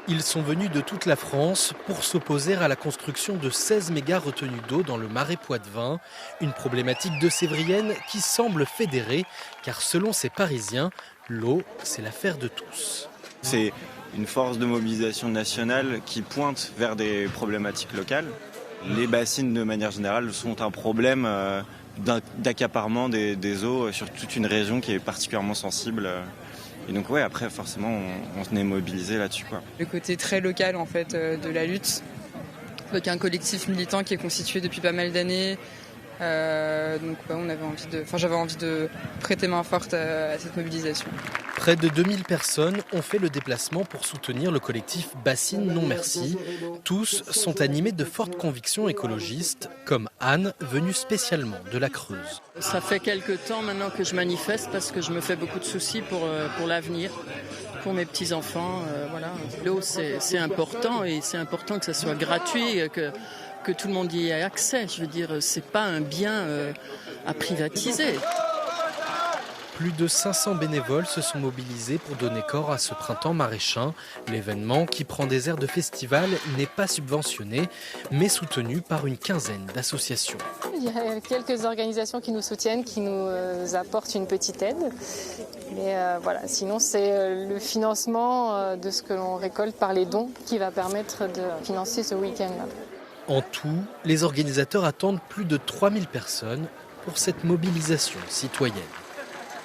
Ils sont venus de toute la France pour s'opposer à la construction de 16 méga retenues d'eau dans le Marais Poitevin. Une problématique de Sévrienne qui semble fédérer, car selon ces Parisiens, l'eau, c'est l'affaire de tous. C'est une force de mobilisation nationale qui pointe vers des problématiques locales. Les bassines, de manière générale, sont un problème d'accaparement des eaux sur toute une région qui est particulièrement sensible. Et donc ouais, après forcément on est mobilisé là-dessus, quoi. Le côté très local en fait de la lutte, avec un collectif militant qui est constitué depuis pas mal d'années. Donc ouais, j'avais envie de prêter main forte à cette mobilisation. Près de 2000 personnes ont fait le déplacement pour soutenir le collectif Bassine Non Merci. Tous sont animés de fortes convictions écologistes, comme Anne, venue spécialement de la Creuse. Ça fait quelques temps maintenant que je manifeste parce que je me fais beaucoup de soucis pour l'avenir, pour mes petits-enfants. Voilà. L'eau, c'est important et c'est important que ça soit gratuit, que tout le monde y ait accès. Je veux dire, c'est pas un bien à privatiser. Plus de 500 bénévoles se sont mobilisés pour donner corps à ce printemps maraîchin. L'événement, qui prend des airs de festival, n'est pas subventionné, mais soutenu par une quinzaine d'associations. Il y a quelques organisations qui nous soutiennent, qui nous apportent une petite aide. Mais voilà, sinon c'est le financement de ce que l'on récolte par les dons qui va permettre de financer ce week-end-là. En tout, les organisateurs attendent plus de 3000 personnes pour cette mobilisation citoyenne.